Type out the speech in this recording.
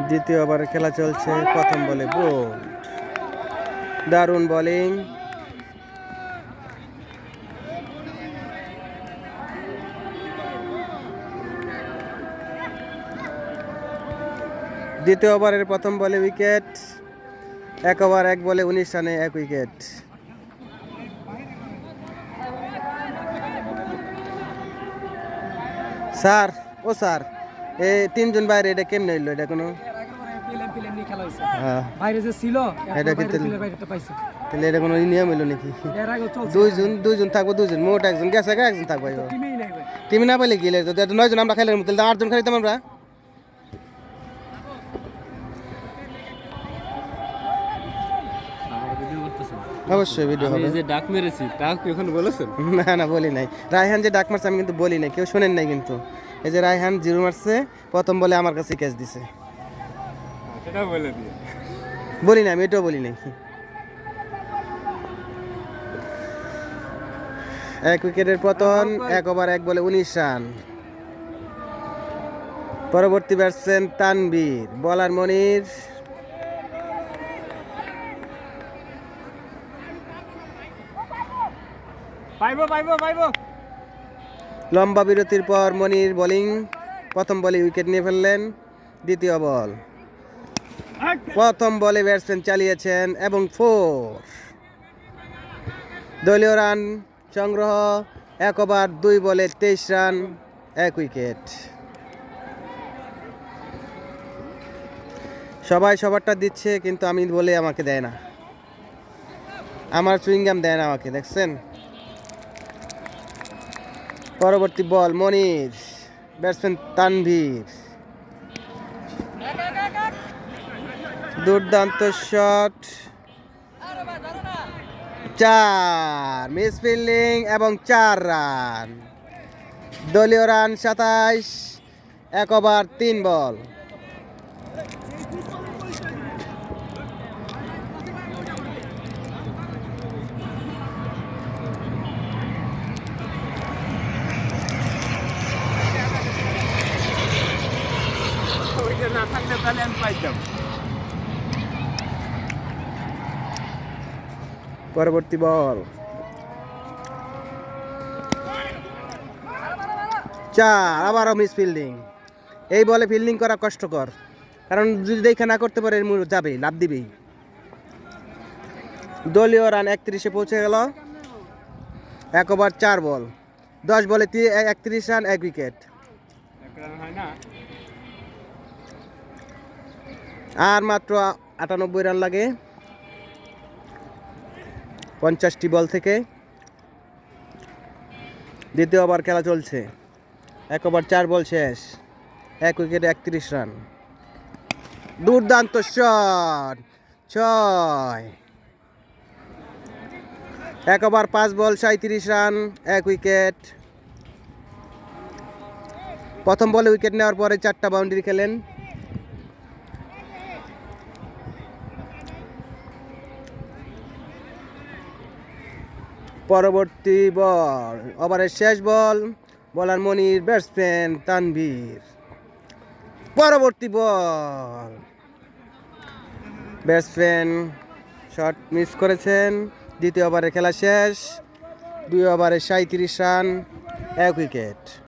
দ্বিতীয় ওভারে খেলা চলছে, প্রথম বলে বোল্ড, দারুণ বোলিং। দ্বিতীয় ওভারের প্রথম বলে উইকেট, 1 ওভার 1 বলে 19 রানে 1 উইকেট। স্যার, ও স্যার, এই 3 জন বাইরে, এটা কেমনে হইলো? এটা কোনো তাহলে এটা কোনো নিয়ম হইলো নাকি? দুইজন থাকবো, দুইজন মোট, একজন গেছে, একজন থাকবো। টিমে না পাইলে গেলে তো 9 জন আমরা খেলার মতো, 8 জন খাইতাম আমরা। অবশ্যই ভিডিও হবে। যে ডাক মেরেছি ডাক এখন বলেছেন? না না, বলি নাই। রায়হান যে ডাক মারছে আমি কিন্তু বলি নাই, কেউ শোনেন নাই কিন্তু। এই যে রায়হান 0 মারছে, প্রথম বলে আমার কাছে ক্যাচ দিছে। সেটা বলে দিয়ে বলি না, আমি এটাও বলি নাই। 1 উইকেটের পতন, 1 ওভার 1 বলে 19 রান। পরবর্তী ব্যাটসম্যান তানভীর, বোলার মনির। পাইবো। লম্বা বিরতির পর মনির বোলিং, প্রথম বলে উইকেট নিয়ে ফেললেন। দ্বিতীয় বল, প্রথম বলে ব্যাটসম্যান চালিয়েছেন এবং 4। দলীয় রান সংগ্রহ, 1 ওভার 2 বলে 23 রান, 1 উইকেট। সবাই সবারটা দিচ্ছে, কিন্তু আমি বলে আমাকে দেয় না, আমার চুইংগাম দেয় না আমাকে, দেখছেন? পরবর্তী বল মনির, ব্যাটসম্যান তানভীর, দুর্দান্ত শট, 4, মিস ফিল্ডিং এবং 4 রান। দলীয় রান 27, 1 ওভার 3 বল। না থাকলে তাহলে আমি পাইতাম। পরবর্তী বল 4, আবারও মিস ফিল্ডিং। এই বলে ফিল্ডিং করা কষ্টকর, কারণ যদি দেখা না করতে পারে যাবে, লাভ দিবেই। দলীয় রান 31-এ পৌঁছে গেল। 1 ওভার 4 বল, 10 বলে 31 রান, 1 উইকেট। আর মাত্র 98 রান লাগে 50টি বল থেকে। দ্বিতীয় ওভার খেলা চলছে, 1 ওভার 4 বল শেষ, 1 উইকেটে 31 রান। দুর্দান্ত শট, 6। 1 ওভার 5 বল 37 রান, 1 উইকেট। প্রথম বলে উইকেট নেওয়ার পরে 4টা বাউন্ডারি খেলেন। পরবর্তী বল, ওভারের শেষ বল, বোলার মনির, ব্যাটসম্যান তানভীর। পরবর্তী বল, ব্যাটসম্যান শট মিস করেছেন। দ্বিতীয় ওভারে খেলা শেষ, 2 ওভারে 37 রান, 1 উইকেট।